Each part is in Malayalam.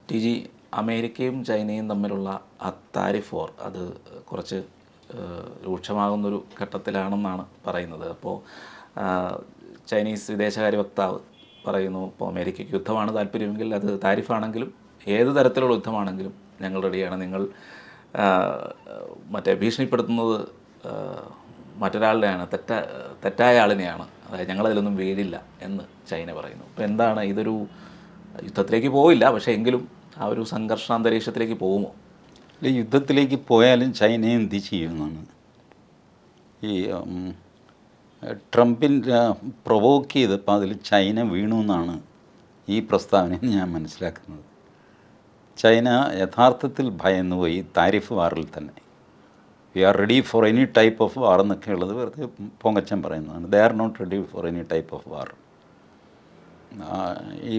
ടി ജി, അമേരിക്കയും ചൈനയും തമ്മിലുള്ള ആ താരിഫ് വാർ അത് കുറച്ച് രൂക്ഷമാകുന്നൊരു ഘട്ടത്തിലാണെന്നാണ് പറയുന്നത്. അപ്പോൾ ചൈനീസ് വിദേശകാര്യ വക്താവ് പറയുന്നു, ഇപ്പോൾ അമേരിക്കയ്ക്ക് യുദ്ധമാണ് താല്പര്യമെങ്കിൽ അത് താരിഫാണെങ്കിലും ഏത് തരത്തിലുള്ള യുദ്ധമാണെങ്കിലും ഞങ്ങൾ റെഡിയാണ്. നിങ്ങൾ മറ്റേ ഭീഷണിപ്പെടുത്തുന്നത് മറ്റൊരാളുടെയാണ്, തെറ്റായ ആളിനെയാണ്, അതായത് ഞങ്ങളതിലൊന്നും വീഴില്ല എന്ന് ചൈന പറയുന്നു. അപ്പോൾ എന്താണ്, ഇതൊരു യുദ്ധത്തിലേക്ക് പോവില്ല, പക്ഷേ എങ്കിലും ആ ഒരു സംഘർഷാന്തരീക്ഷത്തിലേക്ക് പോകുമോ? യുദ്ധത്തിലേക്ക് പോയാലും ചൈന എന്ത് ചെയ്യുമെന്നാണ് ഈ ട്രംപിൻ്റെ പ്രൊവോക്ക് ചെയ്തപ്പോൾ അതിൽ ചൈന വീണു എന്നാണ് ഈ പ്രസ്താവനയിൽ ഞാൻ മനസ്സിലാക്കുന്നത്. ചൈന യഥാർത്ഥത്തിൽ ഭയന്നുപോയി താരിഫ് വാറിൽ തന്നെ. We are ready for any type of war എന്നൊക്കെ ഉള്ളത് വെറുതെ പൊങ്ങച്ചൻ പറയുന്നതാണ്. They are not ready for any type of war. ഈ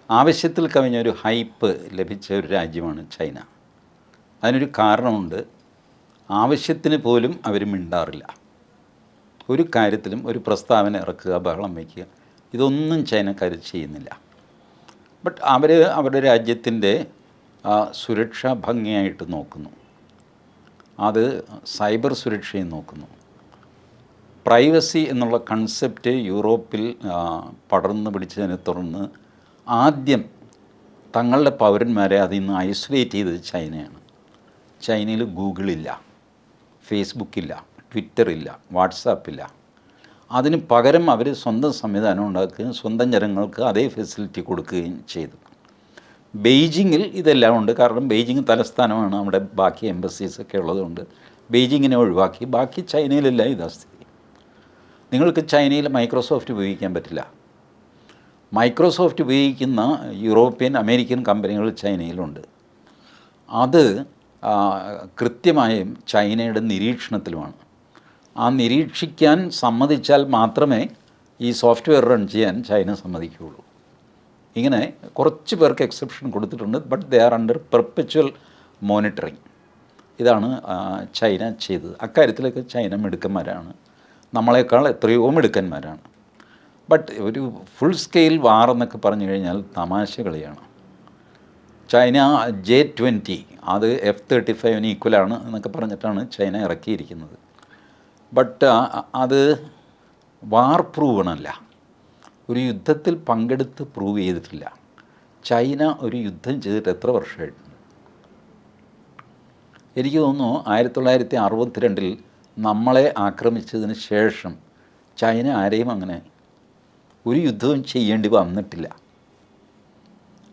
ആവശ്യത്തിൽ കവിഞ്ഞൊരു ഹൈപ്പ് ലഭിച്ച ഒരു രാജ്യമാണ് ചൈന. അതിനൊരു കാരണമുണ്ട്. ആവശ്യത്തിന് പോലും അവർ മിണ്ടാറില്ല. ഒരു കാര്യത്തിലും ഒരു പ്രസ്താവന ഇറക്കുക, ബഹളം വയ്ക്കുക, ഇതൊന്നും ചൈനക്കാർ ചെയ്യുന്നില്ല. ബട്ട് അവർ അവരുടെ രാജ്യത്തിൻ്റെ സുരക്ഷ ഭംഗിയായിട്ട് നോക്കുന്നു. അത് സൈബർ സുരക്ഷയും നോക്കുന്നു. പ്രൈവസി എന്നുള്ള കൺസെപ്റ്റ് യൂറോപ്പിൽ പടർന്നു പിടിച്ചതിനെ തുടർന്ന് ആദ്യം തങ്ങളുടെ പൗരന്മാരെ അതിൽ നിന്ന് ഐസൊലേറ്റ് ചെയ്തത് ചൈനയാണ്. ചൈനയിൽ ഗൂഗിളില്ല, ഫേസ്ബുക്കില്ല, ട്വിറ്ററില്ല, വാട്സാപ്പില്ല. അതിന് പകരം അവർ സ്വന്തം സംവിധാനം ഉണ്ടാക്കുകയും സ്വന്തം ജനങ്ങൾക്ക് അതേ ഫെസിലിറ്റി കൊടുക്കുകയും ചെയ്തു. ബെയ്ജിങ്ങിൽ ഇതെല്ലാം ഉണ്ട്. കാരണം ബെയ്ജിങ് തലസ്ഥാനമാണ്, അവിടെ ബാക്കി എംബസീസൊക്കെ ഉള്ളതുകൊണ്ട് ബെയ്ജിങ്ങിനെ ഒഴിവാക്കി. ബാക്കി ചൈനയിലല്ല ഇതാ സ്ഥിതി. നിങ്ങൾക്ക് ചൈനയിൽ മൈക്രോസോഫ്റ്റ് ഉപയോഗിക്കാൻ പറ്റില്ല. മൈക്രോസോഫ്റ്റ് ഉപയോഗിക്കുന്ന യൂറോപ്യൻ, അമേരിക്കൻ കമ്പനികൾ ചൈനയിലുണ്ട്. അത് കൃത്യമായും ചൈനയുടെ നിരീക്ഷണത്തിലുമാണ്. ആ നിരീക്ഷിക്കാൻ സമ്മതിച്ചാൽ മാത്രമേ ഈ സോഫ്റ്റ്വെയർ റൺ ചെയ്യാൻ ചൈന സമ്മതിക്കുകയുള്ളൂ. ഇങ്ങനെ കുറച്ച് പേർക്ക് എക്സെപ്ഷൻ കൊടുത്തിട്ടുണ്ട്. But they are under perpetual monitoring. ഇതാണ് ചൈന ചെയ്തത്. അക്കാര്യത്തിലൊക്കെ ചൈന മിടുക്കന്മാരാണ്, നമ്മളെക്കാൾ എത്രയോ മിടുക്കന്മാരാണ്. ബട്ട് ഒരു ഫുൾ സ്കെയിൽ വാർ എന്നൊക്കെ പറഞ്ഞു കഴിഞ്ഞാൽ തമാശ കളിയാണ്. ചൈന J-20 അത് F-35 ഈക്വലാണ് എന്നൊക്കെ പറഞ്ഞിട്ടാണ് ചൈന ഇറക്കിയിരിക്കുന്നത്. ബട്ട് അത് വാർ പ്രൂവണല്ല. ഒരു യുദ്ധത്തിൽ പങ്കെടുത്ത് പ്രൂവ് ചെയ്തിട്ടില്ല. ചൈന ഒരു യുദ്ധം ചെയ്തിട്ട് എത്ര വർഷമായിട്ട്? എനിക്ക് തോന്നുന്നു 1962 നമ്മളെ ആക്രമിച്ചതിന് ശേഷം ചൈന ആരെയും അങ്ങനെ ഒരു യുദ്ധവും ചെയ്യേണ്ടി വന്നിട്ടില്ല.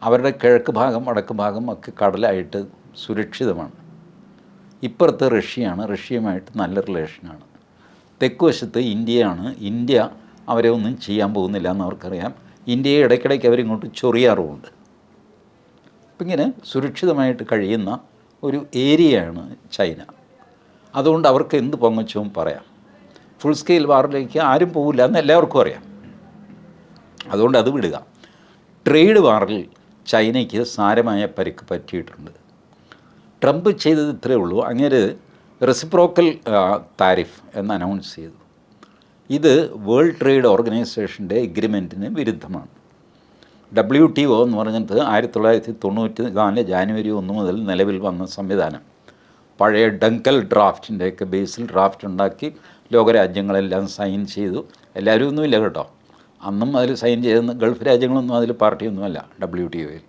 അവരുടെ കിഴക്ക് ഭാഗം, വടക്ക് ഭാഗം ഒക്കെ കടലായിട്ട് സുരക്ഷിതമാണ്. ഇപ്പുറത്ത് റഷ്യയാണ്, റഷ്യയുമായിട്ട് നല്ല റിലേഷനാണ്. തെക്ക് വശത്ത് ഇന്ത്യയാണ്. ഇന്ത്യ അവരെ ഒന്നും ചെയ്യാൻ പോകുന്നില്ല എന്നവർക്കറിയാം. ഇന്ത്യയെ ഇടയ്ക്കിടയ്ക്ക് അവരിങ്ങോട്ട് ചൊറിയാറുമുണ്ട്. അപ്പം ഇങ്ങനെ സുരക്ഷിതമായിട്ട് കഴിയുന്ന ഒരു ഏരിയയാണ് ചൈന. അതുകൊണ്ട് അവർക്ക് എന്ത് പൊങ്ങച്ചവും പറയാം. ഫുൾ സ്കെയിൽ വാറിലേക്ക് ആരും പോകില്ല എന്ന് എല്ലാവർക്കും അറിയാം. അതുകൊണ്ട് അത് വിടുക. ട്രേഡ് വാറിൽ ചൈനയ്ക്ക് സാരമായ പരിക്ക് പറ്റിയിട്ടുണ്ട്. ട്രംപ് ചെയ്തത് ഇത്രയേ ഉള്ളൂ. അങ്ങനെ റെസിപ്രോക്കൽ താരിഫ് എന്ന് അനൗൺസ് ചെയ്തു. ഇത് വേൾഡ് ട്രേഡ് ഓർഗനൈസേഷൻ്റെ എഗ്രിമെൻറ്റിന് വിരുദ്ധമാണ്. WTO എന്ന് പറഞ്ഞിട്ട് 1994 ജാനുവരി 1 മുതൽ നിലവിൽ വന്ന സംവിധാനം. പഴയ ഡങ്കൽ ഡ്രാഫ്റ്റിൻ്റെയൊക്കെ ബേസിൽ ഡ്രാഫ്റ്റ് ഉണ്ടാക്കി ലോകരാജ്യങ്ങളെല്ലാം സൈൻ ചെയ്തു. എല്ലാവരും ഒന്നുമില്ല കേട്ടോ. അന്നും അതിൽ സൈൻ ചെയ്തെന്ന് ഗൾഫ് രാജ്യങ്ങളൊന്നും അതിൽ പാർട്ടിയൊന്നുമല്ല. WTOയിൽ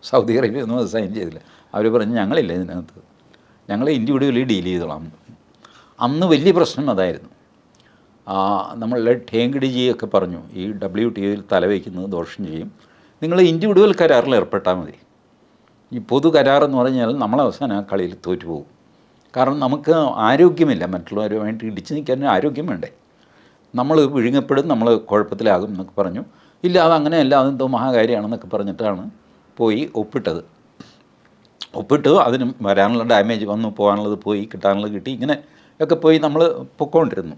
സൗദി അറേബ്യ ഒന്നും അത് സൈൻ ചെയ്തില്ല. അവർ പറഞ്ഞ് ഞങ്ങളില്ല ഇതിനകത്ത്, ഞങ്ങൾ ഇൻഡിവിജ്വലി ഡീൽ ചെയ്തോളാം. അന്ന് വലിയ പ്രശ്നം അതായിരുന്നു. നമ്മളുടെ ഠേങ്കിഡിജിയൊക്കെ പറഞ്ഞു ഈ WTOയിൽ തലവയ്ക്കുന്നത് ദോഷം ചെയ്യും, നിങ്ങൾ ഇൻഡിവിജ്വൽ കരാറിൽ ഏർപ്പെട്ടാൽ മതി. ഈ പൊതു കരാറെന്ന് പറഞ്ഞാൽ നമ്മളവസാനം ആ കളിയിൽ തോറ്റുപോകും. കാരണം നമുക്ക് ആരോഗ്യമില്ല, മറ്റുള്ളവരുമായിട്ട് ഇടിച്ചു നിൽക്കാൻ ആരോഗ്യം വേണ്ടേ. നമ്മൾ വിഴുങ്ങപ്പെടും, നമ്മൾ കുഴപ്പത്തിലാകും എന്നൊക്കെ പറഞ്ഞു. ഇല്ല, അതങ്ങനെയല്ല, അതെന്തോ മഹാകാര്യമാണെന്നൊക്കെ പറഞ്ഞിട്ടാണ് പോയി ഒപ്പിട്ടത്. ഒപ്പിട്ട് അതിന് വരാനുള്ള ഡാമേജ് വന്നു, പോകാനുള്ളത് പോയി, കിട്ടാനുള്ളത് കിട്ടി, ഇങ്ങനെ ഒക്കെ പോയി നമ്മൾ പൊയ്ക്കൊണ്ടിരുന്നു.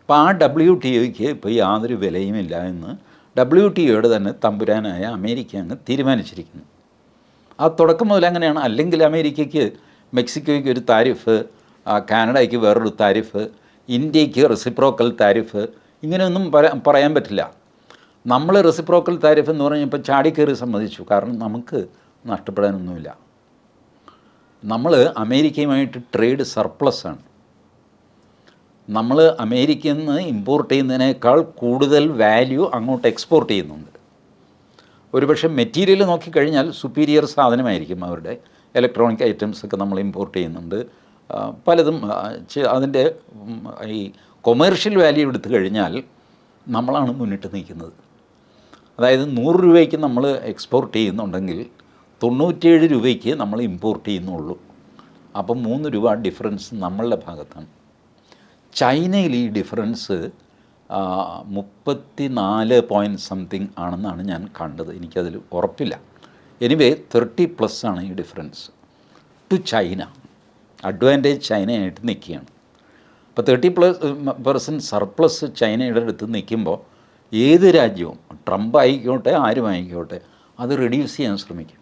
അപ്പോൾ ആ WTOയ്ക്ക് ഇപ്പോൾ യാതൊരു വിലയുമില്ല എന്ന് WTOയുടെ തന്നെ തമ്പുരാനായ അമേരിക്ക അങ്ങ് തീരുമാനിച്ചിരിക്കുന്നു. ആ തുടക്കം മുതൽ അങ്ങനെയാണ്. അല്ലെങ്കിൽ അമേരിക്കയ്ക്ക് മെക്സിക്കോയ്ക്ക് ഒരു താരിഫ്, കാനഡയ്ക്ക് വേറൊരു താരിഫ്, ഇന്ത്യക്ക് റെസിപ്രോക്കൽ താരിഫ്, ഇങ്ങനെയൊന്നും പറയാൻ പറ്റില്ല. നമ്മൾ റെസിപ്രോക്കൽ താരിഫ് എന്ന് പറഞ്ഞപ്പോൾ ചാടിക്കയറി സമ്മതിച്ചു. കാരണം നമുക്ക് നഷ്ടപ്പെടാനൊന്നുമില്ല. നമ്മൾ അമേരിക്കയുമായിട്ട് ട്രേഡ് സർപ്ലസാണ്. നമ്മൾ അമേരിക്കയിൽ നിന്ന് ഇമ്പോർട്ട് ചെയ്യുന്നതിനേക്കാൾ കൂടുതൽ വാല്യൂ അങ്ങോട്ട് എക്സ്പോർട്ട് ചെയ്യുന്നുണ്ട്. ഒരുപക്ഷെ മെറ്റീരിയൽ നോക്കിക്കഴിഞ്ഞാൽ സുപ്പീരിയർ സാധനമായിരിക്കും അവരുടെ. ഇലക്ട്രോണിക് ഐറ്റംസൊക്കെ നമ്മൾ ഇമ്പോർട്ട് ചെയ്യുന്നുണ്ട്. പലതും അതിൻ്റെ ഈ കൊമേർഷ്യൽ വാല്യൂ എടുത്തു കഴിഞ്ഞാൽ നമ്മളാണ് മുന്നിട്ട് നിൽക്കുന്നത്. അതായത് 100 രൂപയ്ക്ക് നമ്മൾ എക്സ്പോർട്ട് ചെയ്യുന്നുണ്ടെങ്കിൽ 97 രൂപയ്ക്ക് നമ്മൾ ഇമ്പോർട്ട് ചെയ്യുന്നുള്ളൂ. അപ്പം 3 രൂപ ഡിഫറൻസ് നമ്മളുടെ ഭാഗത്താണ്. ചൈനയിൽ ഈ ഡിഫറൻസ് 34 പോയിൻറ്റ് സംതിങ് ആണെന്നാണ് ഞാൻ കണ്ടത്. എനിക്കതിൽ ഉറപ്പില്ല. എനിവേ 30+ ആണ് ഈ ഡിഫറൻസ് ടു ചൈന. അഡ്വാൻറ്റേജ് ചൈനയായിട്ട് നിൽക്കുകയാണ്. അപ്പോൾ 30% സർപ്ലസ് ചൈനയുടെ അടുത്ത് നിൽക്കുമ്പോൾ ഏത് രാജ്യവും, ട്രംപ് ആയിക്കോട്ടെ ആരുമായിക്കോട്ടെ, അത് റെഡ്യൂസ് ചെയ്യാൻ ശ്രമിക്കും.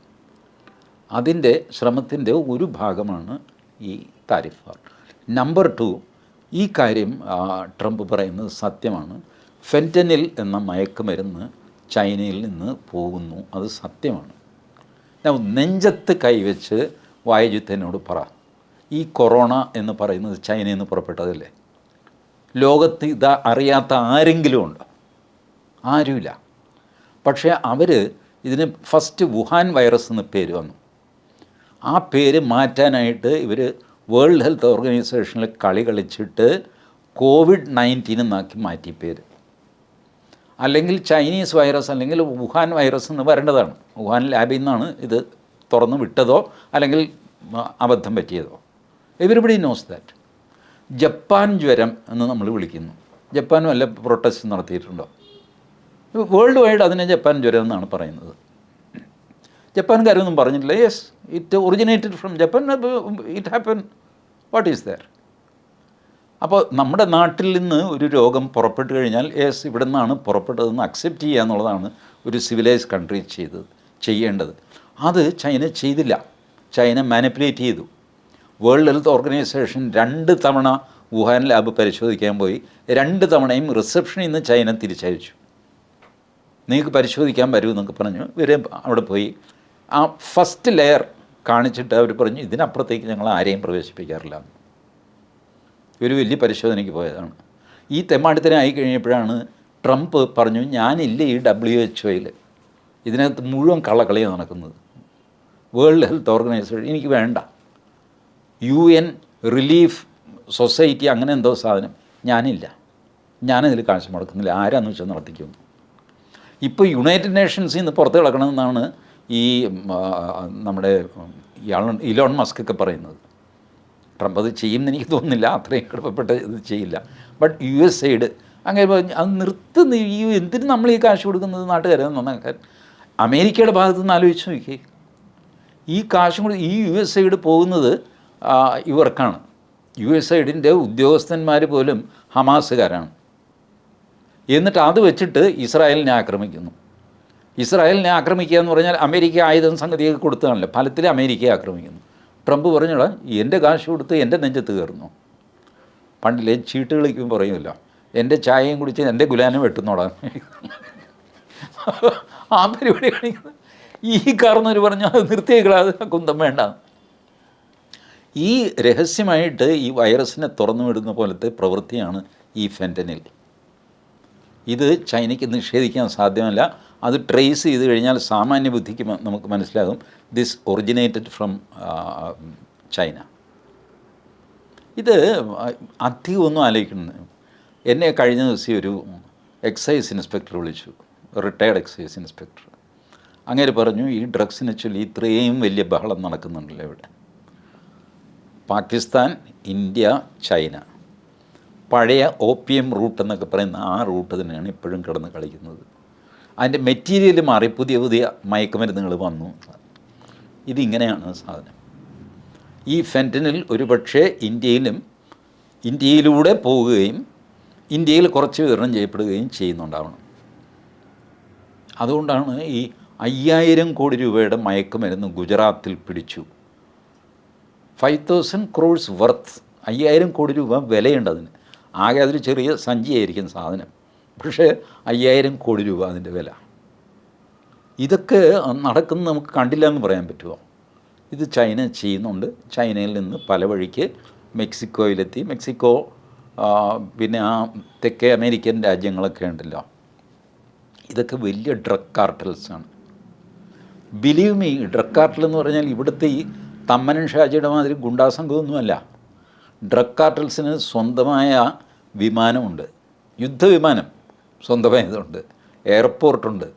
അതിൻ്റെ ശ്രമത്തിൻ്റെ ഒരു ഭാഗമാണ് ഈ താരിഫ് വാർ. നമ്പർ 2, ഈ കാര്യം ട്രംപ് പറയുന്നത് സത്യമാണ്. ഫെൻറ്റനിൽ എന്ന മയക്കുമരുന്ന് ചൈനയിൽ നിന്ന് പോകുന്നു, അത് സത്യമാണ്. ഞാൻ നെഞ്ചത്ത് കൈവച്ച് വായുജിത്തനോട് പറ, ഈ കൊറോണ എന്ന് പറയുന്നത് ചൈനയിൽ നിന്ന് പുറപ്പെട്ടതല്ലേ? ലോകത്ത് ഇത് അറിയാത്ത ആരെങ്കിലും ഉണ്ടോ? ആരുമില്ല. പക്ഷേ അവർ ഇതിന് ഫസ്റ്റ് വുഹാൻ വൈറസ് എന്ന് പേര് വന്നു. ആ പേര് മാറ്റാനായിട്ട് ഇവർ വേൾഡ് ഹെൽത്ത് ഓർഗനൈസേഷനിൽ കളി കളിച്ചിട്ട് COVID-19 എന്നാക്കി മാറ്റി പേര്. അല്ലെങ്കിൽ ചൈനീസ് വൈറസ് അല്ലെങ്കിൽ വുഹാൻ വൈറസ് എന്ന് വരേണ്ടതാണ്. വുഹാൻ ലാബിൽ നിന്നാണ് ഇത് തുറന്ന് വിട്ടതോ അല്ലെങ്കിൽ അബദ്ധം പറ്റിയതോ. Everybody knows that. ജപ്പാൻ ജ്വരം എന്ന് നമ്മൾ വിളിക്കുന്നു. ജപ്പാനും വല്ല പ്രൊട്ടസ്റ്റ് നടത്തിയിട്ടുണ്ടോ? വേൾഡ് വൈഡ് അതിനെ ജപ്പാൻ ജ്വരം എന്നാണ് പറയുന്നത്. ജപ്പാൻകാരൊന്നും പറഞ്ഞിട്ടില്ല. Yes, it originated from Japan, it happen, what is there? അപ്പോൾ നമ്മുടെ നാട്ടിൽ നിന്ന് ഒരു രോഗം പുറപ്പെട്ടു കഴിഞ്ഞാൽ യെസ്, ഇവിടെ നിന്നാണ് പുറപ്പെട്ടതെന്ന് അക്സെപ്റ്റ് ചെയ്യുക എന്നുള്ളതാണ് ഒരു സിവിലൈസ് കൺട്രി ചെയ്യേണ്ടത്. അത് ചൈന ചെയ്തില്ല. ചൈന മാനിപ്പുലേറ്റ് ചെയ്തു. വേൾഡ് ഹെൽത്ത് ഓർഗനൈസേഷൻ 2 തവണ വുഹാൻ ലാബ് പരിശോധിക്കാൻ പോയി. 2 തവണയും റിസപ്ഷനിൽ നിന്ന് ചൈന തിരിച്ചയച്ചു. നിങ്ങൾക്ക് പരിശോധിക്കാൻ വരുമെന്നൊക്കെ പറഞ്ഞു. ഇവർ അവിടെ പോയി ആ ഫസ്റ്റ് ലെയർ കാണിച്ചിട്ട് അവർ പറഞ്ഞു ഇതിനപ്പുറത്തേക്ക് ഞങ്ങൾ ആരെയും പ്രവേശിപ്പിക്കാറില്ല. ഒരു വലിയ പരിശോധനയ്ക്ക് പോയതാണ്. ഈ തെമ്മാടിത്തരം കഴിഞ്ഞപ്പോഴാണ് ട്രംപ് പറഞ്ഞു ഞാനില്ല ഈ WHO ഇതിനകത്ത് മുഴുവൻ കള്ളക്കളിയാണ് നടക്കുന്നത്. വേൾഡ് ഹെൽത്ത് ഓർഗനൈസേഷൻ എനിക്ക് വേണ്ട. UN റിലീഫ് സൊസൈറ്റി അങ്ങനെ എന്തോ സാധനം ഞാനില്ല, ഞാനതിൽ കാശ് മുടക്കുന്നില്ല, ആരാന്ന് വെച്ചാൽ നടത്തിക്കുന്നു. ഇപ്പോൾ യുണൈറ്റഡ് നേഷൻസിൽ നിന്ന് പുറത്ത് കിടക്കണമെന്നാണ് ഈ നമ്മുടെ ഇലോൺ മസ്ക് ഒക്കെ പറയുന്നത്. ട്രംപ് അത് ചെയ്യുമെന്ന് എനിക്ക് തോന്നുന്നില്ല, അത്രയും കടുപ്പപ്പെട്ട ഇത് ചെയ്യില്ല. ബട്ട് USAID അങ്ങനെ അത് നിർത്തുന്ന ഈ എന്തിന് നമ്മൾ ഈ കാശ് കൊടുക്കുന്നത് നാട്ടുകാരെ നന്നാക്കാൻ? അമേരിക്കയുടെ ഭാഗത്തു നിന്ന് ആലോചിച്ച് നോക്കി. ഈ കാശും കൂടി ഈ USAID പോകുന്നത് ഇവർക്കാണ്. USAIDൻ്റെ ഉദ്യോഗസ്ഥന്മാർ പോലും ഹമാസുകാരാണ്. എന്നിട്ട് അത് വെച്ചിട്ട് ഇസ്രായേലിനെ ആക്രമിക്കുന്നു. ഇസ്രായേലിനെ ആക്രമിക്കുക എന്ന് പറഞ്ഞാൽ അമേരിക്ക ആയുധം സംഗതിയൊക്കെ കൊടുത്തതാണല്ലോ. ഫലത്തിൽ അമേരിക്കയെ ആക്രമിക്കുന്നു. ട്രംപ് പറഞ്ഞോളാം എൻ്റെ കാശ് കൊടുത്ത് എൻ്റെ നെഞ്ചത്ത് കയറുന്നു. പണ്ടില്ലേ ചീട്ട് കളിക്കും പറയുമല്ലോ, എൻ്റെ ചായയും കുടിച്ച് എൻ്റെ ഗുലാനും വെട്ടുന്നോടാ. ആ പരിപാടി കാണിക്കുന്നത്. ഈ കാരണവർ പറഞ്ഞു അത് നിർത്തിയേക്കളാതെ കുന്തം വേണ്ട. ഈ രഹസ്യമായിട്ട് ഈ വൈറസിനെ തുറന്നു വിടുന്ന പോലത്തെ പ്രവൃത്തിയാണ് ഈ ഫെൻറ്റനിൽ. ഇത് ചൈനയ്ക്ക് നിഷേധിക്കാൻ സാധ്യമല്ല. അത് ട്രേസ് ചെയ്ത് കഴിഞ്ഞാൽ സാമാന്യ ബുദ്ധിക്ക് നമുക്ക് മനസ്സിലാകും ദിസ് ഒറിജിനേറ്റഡ് ഫ്രം ചൈന. ഇത് അധികമൊന്നും ആലോചിക്കുന്നത്. എന്നെ കഴിഞ്ഞ ദിവസം ഒരു എക്സൈസ് ഇൻസ്പെക്ടർ വിളിച്ചു, റിട്ടയർഡ് എക്സൈസ് ഇൻസ്പെക്ടർ. അങ്ങനെ പറഞ്ഞു ഈ ഡ്രഗ്സിനെ ചൊല്ലി ഇത്രയും വലിയ ബഹളം നടക്കുന്നുണ്ടല്ലോ ഇവിടെ. പാകിസ്ഥാൻ, ഇന്ത്യ, ചൈന, പഴയ OPM റൂട്ട് എന്നൊക്കെ പറയുന്ന ആ റൂട്ട് തന്നെയാണ് ഇപ്പോഴും കിടന്ന് കളിക്കുന്നത്. അതിൻ്റെ മെറ്റീരിയൽ മാറി പുതിയ പുതിയ മയക്കുമരുന്നുകൾ വന്നു. ഇതിങ്ങനെയാണ് സാധനം. ഈ ഫെൻറ്റനിൽ ഒരു പക്ഷേ ഇന്ത്യയിലൂടെ പോവുകയും ഇന്ത്യയിൽ കുറച്ച് വിതരണം ചെയ്യപ്പെടുകയും ചെയ്യുന്നുണ്ടാവണം. അതുകൊണ്ടാണ് ഈ 5000 കോടി രൂപയുടെ മയക്കുമരുന്ന് ഗുജറാത്തിൽ പിടിച്ചു. 5000 crores വർത്ത്, 5000 കോടി രൂപ വിലയുണ്ട് അതിന്. ആകെ അതൊരു ചെറിയ സഞ്ചിയായിരിക്കും സാധനം, പക്ഷേ 5000 കോടി രൂപ അതിൻ്റെ വില. ഇതൊക്കെ നടക്കുന്നത് നമുക്ക് കണ്ടില്ല എന്ന് പറയാൻ പറ്റുമോ? ഇത് ചൈന ചെയ്യുന്നുണ്ട്. ചൈനയിൽ നിന്ന് പല വഴിക്ക് മെക്സിക്കോയിലെത്തി. മെക്സിക്കോ പിന്നെ ആ തെക്കേ അമേരിക്കൻ രാജ്യങ്ങളൊക്കെ ഉണ്ടല്ലോ, ഇതൊക്കെ വലിയ ഡ്രഗ് കാർട്ടൽസാണ്. ബിലീവ് മീ, ഡ്രഗ് കാർട്ടൽ എന്ന് പറഞ്ഞാൽ ഇവിടുത്തെ ഈ തമ്മനൻ ഷാജിയുടെ മാതിരി ഗുണ്ടാസംഘമൊന്നുമല്ല. ഡ്രഗ് കാർട്ടൽസിന് സ്വന്തമായ വിമാനമുണ്ട്, യുദ്ധവിമാനം സ്വന്തമായതുണ്ട്, എയർപോർട്ടുണ്ട്,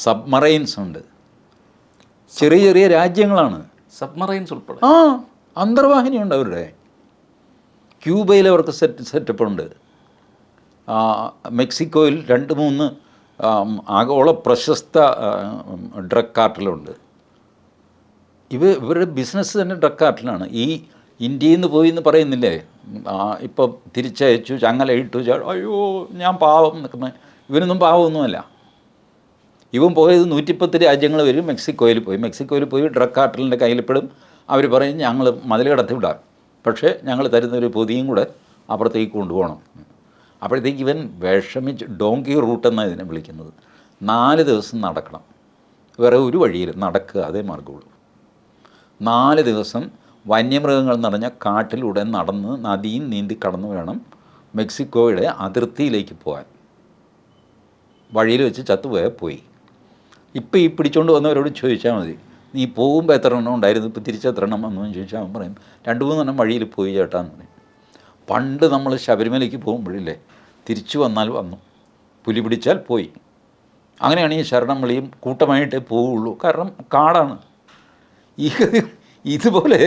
സബ്മറൈൻസ് ഉണ്ട്. ചെറിയ ചെറിയ രാജ്യങ്ങളാണ്. സബ്മറൈൻസ് ഉൾപ്പെടെ. അന്തർവാഹിനിയുണ്ട് അവരുടെ. ക്യൂബയിൽ അവർക്ക് സെറ്റപ്പുണ്ട്. മെക്സിക്കോയിൽ 2-3 ആഗോള പ്രശസ്ത ഡ്രഗ് കാർട്ടലുണ്ട്. ഇവരുടെ ബിസിനസ് തന്നെ ഡ്രഗ് കാർട്ടലാണ്. ഈ ഇന്ത്യയിൽ നിന്ന് പോയി എന്ന് പറയുന്നില്ലേ, ഇപ്പം തിരിച്ചയച്ചു, ചങ്ങലയിട്ടു, അയ്യോ ഞാൻ പാവം നിൽക്കുന്ന, ഇവനൊന്നും പാവമൊന്നുമല്ല. ഇവൻ പോയത് 110 രാജ്യങ്ങൾ വരും. മെക്സിക്കോയിൽ പോയി ഡ്രഗ് കാർട്ടലിൻ്റെ കയ്യിൽപ്പെടും. അവർ പറയും ഞങ്ങൾ മതിൽ കടത്തി വിടാം, പക്ഷേ ഞങ്ങൾ തരുന്നൊരു പൊതിയും കൂടെ അപ്പുറത്തേക്ക് കൊണ്ടുപോകണം. അപ്പോഴത്തേക്ക് ഇവൻ വിഷമിച്ച്, ഡോങ്കി റൂട്ട് എന്നാണ് ഇതിനെ വിളിക്കുന്നത്. 4 ദിവസം നടക്കണം, വേറെ ഒരു വഴിയിൽ നടക്കുക, അതേ മാർഗമുള്ളൂ. 4 ദിവസം വന്യമൃഗങ്ങൾ നിറഞ്ഞ കാട്ടിലൂടെ നടന്ന് നദിയും നീന്തി കടന്നു വേണം മെക്സിക്കോയുടെ അതിർത്തിയിലേക്ക് പോകാൻ. വഴിയിൽ വെച്ച് ചത്തുപോയാൽ പോയി. ഇപ്പോൾ ഈ പിടിച്ചുകൊണ്ട് വന്നവരോട് ചോദിച്ചാൽ മതി, നീ പോകുമ്പോൾ എത്ര എണ്ണം ഉണ്ടായിരുന്നു, ഇപ്പോൾ തിരിച്ചെത്ര എണ്ണം വന്നു ചോദിച്ചാൽ അവൻ പറയും 2-3 എണ്ണം വഴിയിൽ പോയി ചേട്ടാന്ന് പറയും. പണ്ട് നമ്മൾ ശബരിമലയ്ക്ക് പോകുമ്പോഴില്ലേ, തിരിച്ചു വന്നാൽ വന്നു, പുലി പിടിച്ചാൽ പോയി. അങ്ങനെയാണ് ഈ ശരണം വിളിയും കൂട്ടമായിട്ടേ പോവുള്ളൂ, കാരണം കാടാണ്. ഇതുപോലെ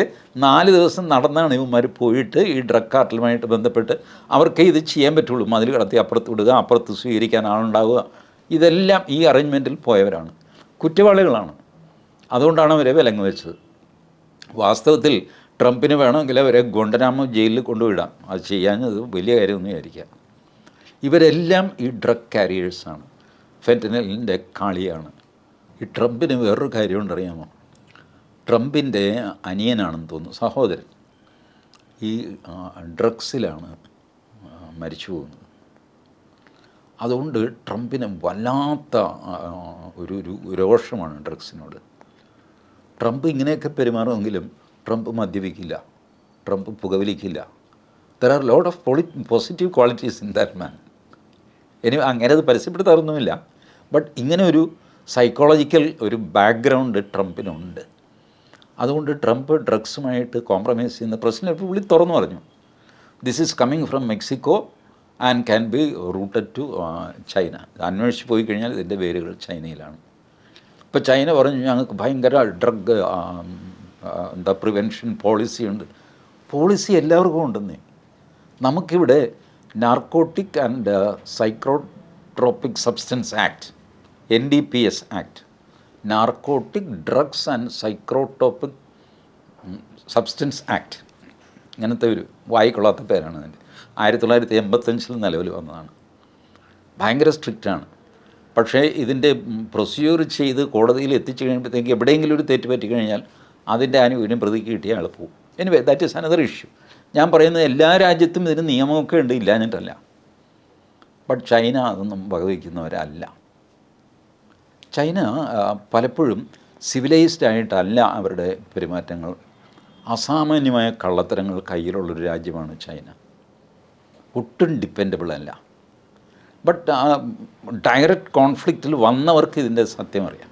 4 ദിവസം നടന്നാണ് ഇവന്മാർ പോയിട്ട് ഈ ഡ്രഗ് കാർട്ടലുമായിട്ട് ബന്ധപ്പെട്ട് അവർക്ക് ഇത് ചെയ്യാൻ പറ്റുള്ളൂ. മതിൽ കടത്തി അപ്പുറത്ത് വിടുക, അപ്പുറത്ത് സ്വീകരിക്കാൻ ആളുണ്ടാവുക, ഇതെല്ലാം ഈ അറേഞ്ച്മെൻറ്റിൽ പോയവരാണ്, കുറ്റവാളികളാണ്. അതുകൊണ്ടാണ് അവരെ വിലങ്ങ് വെച്ചത്. വാസ്തവത്തിൽ ട്രംപിന് വേണമെങ്കിൽ അവരെ ഗുണ്ടനാമോ ജയിലിൽ കൊണ്ടുവിടാം, അത് ചെയ്യാഞ്ഞത് വലിയ കാര്യമൊന്നും വിചാരിക്കാം. ഇവരെല്ലാം ഈ ഡ്രഗ് കാരിയേഴ്സാണ്, ഫെന്റനലിൻ്റെ കളിയാണ്. ഈ ട്രംപിന് വേറൊരു കാര്യമുണ്ടറിയാമോ? ട്രംപിൻ്റെ അനിയനാണെന്ന് തോന്നുന്നു, സഹോദരൻ, ഈ ഡ്രഗ്സിലാണ് മരിച്ചു പോകുന്നത്. അതുകൊണ്ട് ട്രംപിന് വല്ലാത്ത ഒരു രോഷമാണ് ഡ്രഗ്സിനോട്. ട്രംപ് ഇങ്ങനെയൊക്കെ പെരുമാറുമെങ്കിലും ട്രംപ് മദ്യപിക്കില്ല, ട്രംപ് പുകവലിക്കില്ല. There are lot of positive qualities in that man. ഇനി അങ്ങനെ അത് പരസ്യപ്പെടുത്താറൊന്നുമില്ല, ബട്ട് ഇങ്ങനെ ഒരു സൈക്കോളജിക്കൽ ഒരു ബാക്ക്ഗ്രൗണ്ട് ട്രംപിനുണ്ട്. അതുകൊണ്ട് ട്രംപ് ഡ്രഗ്സുമായിട്ട് കോംപ്രമൈസ് ചെയ്യുന്ന പ്രശ്നം ഇപ്പോൾ വിളി തുറന്നു പറഞ്ഞു. This is coming from Mexico and can be routed to China. അന്വേഷിച്ച് പോയി കഴിഞ്ഞാൽ ഇതിൻ്റെ വേരുകൾ ചൈനയിലാണ്. ഇപ്പോൾ ചൈന പറഞ്ഞു ഞങ്ങൾക്ക് ഭയങ്കര ഡ്രഗ് പ്രിവെൻഷൻ പോളിസി ഉണ്ട്. പോളിസി എല്ലാവർക്കും ഉണ്ടെന്നേ. നമുക്കിവിടെ narcotic and psychotropic substance act, NDPS act, narcotic drugs and psychotropic substance act, ഇങ്ങനത്തെ ഒരു വായിക്കൊള്ളാത്ത പേരാണ് അതിൻ്റെ. 1985 നിലവിൽ വന്നതാണ്. ഭയങ്കര സ്ട്രിക്റ്റാണ്. പക്ഷേ ഇതിൻ്റെ പ്രൊസീജിയർ ചെയ്ത് കോടതിയിൽ എത്തിച്ചു കഴിയുമ്പോഴത്തേക്ക് എവിടെയെങ്കിലും ഒരു തെറ്റ് പറ്റിക്കഴിഞ്ഞാൽ അതിൻ്റെ ആനുകൂല്യം പ്രതിക്ക് കിട്ടിയ ആൾ പോകും. Anyway that is another issue. ഞാൻ പറയുന്നത് എല്ലാ രാജ്യത്തും ഇതിന് നിയമമൊക്കെ ഉണ്ട്, ഇല്ലാഞ്ഞിട്ടല്ല. ബട്ട് ചൈന അതൊന്നും വകവയ്ക്കുന്നവരല്ല. ചൈന പലപ്പോഴും സിവിലൈസ്ഡ് ആയിട്ടല്ല അവരുടെ പെരുമാറ്റങ്ങൾ. അസാമാന്യമായ കള്ളത്തരങ്ങൾ കയ്യിലുള്ളൊരു രാജ്യമാണ് ചൈന. ഒട്ടും ഡിപ്പെൻഡബിൾ അല്ല. ബട്ട് ഡയറക്റ്റ് കോൺഫ്ലിക്റ്റിൽ വന്നവർക്ക് ഇതിൻ്റെ സത്യം അറിയാം.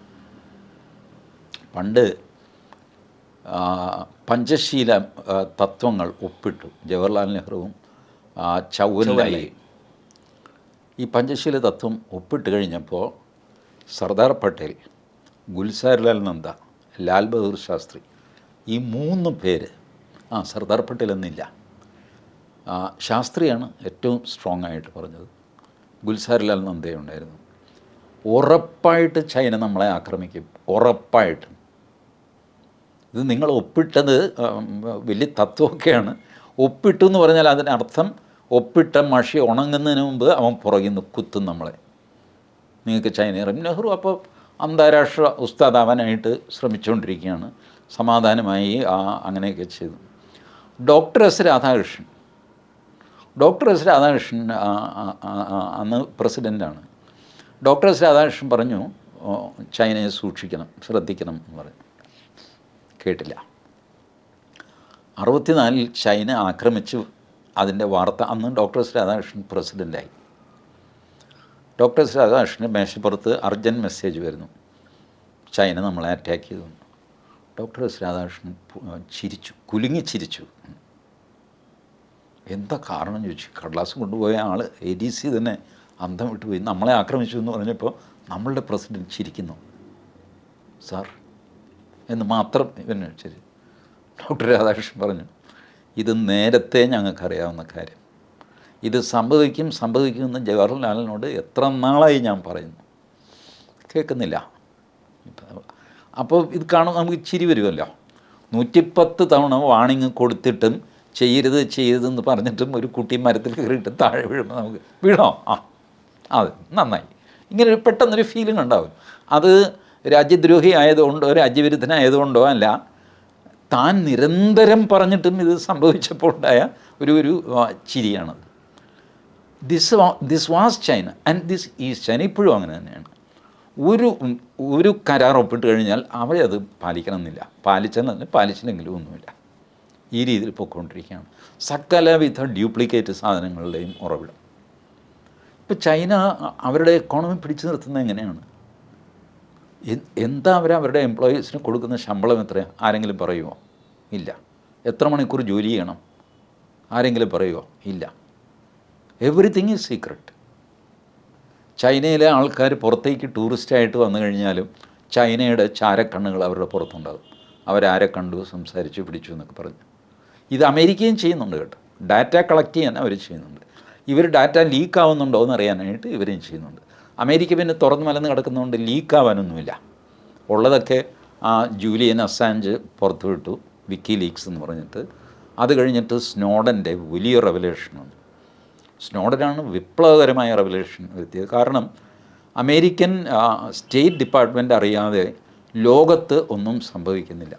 പണ്ട് പഞ്ചശീല തത്വങ്ങൾ ഒപ്പിട്ടു ജവഹർലാൽ നെഹ്റുവും ചൗവൻലായിയും. ഈ പഞ്ചശീല തത്വം ഒപ്പിട്ട് കഴിഞ്ഞപ്പോൾ സർദാർ പട്ടേൽ, ഗുൽസാരിലാൽ നന്ദ, ലാൽ ബഹദൂർ ശാസ്ത്രി, ഈ 3 പേര്, സർദാർ പട്ടേൽ എന്നില്ല, ശാസ്ത്രിയാണ് ഏറ്റവും സ്ട്രോങ് ആയിട്ട് പറഞ്ഞത്, ഗുൽസാരിലാൽ നന്ദയുണ്ടായിരുന്നു, ഉറപ്പായിട്ട് ചൈന നമ്മളെ ആക്രമിക്കും, ഉറപ്പായിട്ടും. ഇത് നിങ്ങൾ ഒപ്പിട്ടത് വലിയ തത്വമൊക്കെയാണ്. ഒപ്പിട്ടു എന്ന് പറഞ്ഞാൽ അതിനർത്ഥം ഒപ്പിട്ട മഷി ഉണങ്ങുന്നതിന് മുമ്പ് അവൻ പുറകിൽ നിന്ന് കുത്തും നമ്മളെ. നിങ്ങൾക്ക് ചൈന അറിയും. നെഹ്റു അപ്പോൾ അന്താരാഷ്ട്ര ഉസ്താദാവാനായിട്ട് ശ്രമിച്ചുകൊണ്ടിരിക്കുകയാണ്. സമാധാനമായി അങ്ങനെയൊക്കെ ചെയ്തു. ഡോക്ടർ എസ് രാധാകൃഷ്ണൻ അന്ന് പ്രസിഡൻ്റാണ്. ഡോക്ടർ എസ് രാധാകൃഷ്ണൻ പറഞ്ഞു, ചൈനയെ സൂക്ഷിക്കണം, ശ്രദ്ധിക്കണം എന്ന് പറയും. കേട്ടില്ല. 64 ചൈന ആക്രമിച്ചു. അതിൻ്റെ വാർത്ത അന്ന് ഡോക്ടർ എസ് രാധാകൃഷ്ണൻ പ്രസിഡൻ്റായി. ഡോക്ടർ എസ് രാധാകൃഷ്ണൻ്റെ മേശപ്പുറത്ത് അർജൻറ്റ് മെസ്സേജ് വരുന്നു, ചൈന നമ്മളെ അറ്റാക്ക് ചെയ്തു. ഡോക്ടർ എസ് രാധാകൃഷ്ണൻ ചിരിച്ചു, കുലുങ്ങി ചിരിച്ചു. എന്താ കാരണം ചോദിച്ചു. കടലാസ് കൊണ്ടുപോയ ആൾ ADC തന്നെ അന്തം വിട്ടുപോയി. നമ്മളെ ആക്രമിച്ചു എന്ന് പറഞ്ഞപ്പോൾ നമ്മളുടെ പ്രസിഡൻറ്റ് ചിരിക്കുന്നു. സാർ എന്ന് മാത്രം ഇവന് ശരി. ഡോക്ടർ രാധാകൃഷ്ണൻ പറഞ്ഞു, ഇത് നേരത്തെ ഞങ്ങൾക്കറിയാവുന്ന കാര്യം, ഇത് സംഭവിക്കുമെന്ന് ജവഹർലാലിനോട് എത്ര നാളായി ഞാൻ പറയുന്നു, കേൾക്കുന്നില്ല. അപ്പോൾ ഇത് കാണുമ്പോൾ നമുക്ക് ചിരി വരുമല്ലോ. 110 തവണ വാണിങ് കൊടുത്തിട്ടും ചെയ്യരുതെന്ന് പറഞ്ഞിട്ടും ഒരു കുട്ടി മരത്തിൽ കയറിയിട്ട് താഴെ വീഴുമ്പോൾ നമുക്ക് വീണോ, അതെ നന്നായി, ഇങ്ങനെ ഒരു പെട്ടെന്നൊരു ഫീലിംഗ് ഉണ്ടാവും. അത് രാജ്യദ്രോഹി ആയതുകൊണ്ടോ രാജ്യവിരുദ്ധനായതുകൊണ്ടോ അല്ല, താൻ നിരന്തരം ഇത് സംഭവിച്ചപ്പോൾ ഉണ്ടായ ഒരു ചിരിയാണത്. This was China and this is China. ഇപ്പോഴും അങ്ങനെ തന്നെയാണ്. ഒരു കരാർ ഒപ്പിട്ട് കഴിഞ്ഞാൽ അവരത് പാലിക്കണമെന്നില്ല. പാലിച്ചില്ലെങ്കിലും ഒന്നുമില്ല. ഈ രീതിയിൽ പൊയ്ക്കൊണ്ടിരിക്കുകയാണ്. സകലവിധ ഡ്യൂപ്ലിക്കേറ്റ് സാധനങ്ങളുടെയും ഉറവിടം. ഇപ്പോൾ ചൈന അവരുടെ എക്കോണമി പിടിച്ചു നിർത്തുന്നത് എങ്ങനെയാണ്? എന്താ അവരുടെ എംപ്ലോയീസിന് കൊടുക്കുന്ന ശമ്പളം എത്രയാണ്? ആരെങ്കിലും പറയുമോ? ഇല്ല. എത്ര മണിക്കൂർ ജോലി ചെയ്യണം? ആരെങ്കിലും പറയുമോ? ഇല്ല. Everything is secret. ചൈനയിലെ ആൾക്കാർ പുറത്തേക്ക് ടൂറിസ്റ്റായിട്ട് വന്നു കഴിഞ്ഞാലും ചൈനയുടെ ചാരക്കണ്ണുകൾ അവരുടെ പുറത്തുണ്ടാകും. അവരാരെ കണ്ടു, സംസാരിച്ചു, പിടിച്ചു എന്നൊക്കെ പറഞ്ഞു. ഇത് അമേരിക്കയും ചെയ്യുന്നുണ്ട് കേട്ടോ. ഡാറ്റ കളക്ട് ചെയ്യാൻ അവർ ചെയ്യുന്നുണ്ട്. ഇവർ ഡാറ്റ ലീക്ക് ആവുന്നുണ്ടോ എന്ന് അറിയാനായിട്ട് ഇവരും ചെയ്യുന്നുണ്ട്. അമേരിക്ക പിന്നെ തുറന്ന് മലന്ന് കിടക്കുന്നതുകൊണ്ട് ലീക്കാവാനൊന്നുമില്ല. ഉള്ളതൊക്കെ ജൂലിയൻ അസാഞ്ച് പുറത്തുവിട്ടു, വിക്കിലീക്സ് എന്ന് പറഞ്ഞിട്ട്. അത് കഴിഞ്ഞിട്ട് സ്നോഡൻ്റെ വലിയ റെവലേഷനുണ്ട്. സ്നോഡനാണ് വിപ്ലവകരമായ റെവലേഷൻ വരുത്തിയത്. കാരണം അമേരിക്കൻ സ്റ്റേറ്റ് ഡിപ്പാർട്ട്മെൻറ്റ് അറിയാതെ ലോകത്ത് ഒന്നും സംഭവിക്കുന്നില്ല.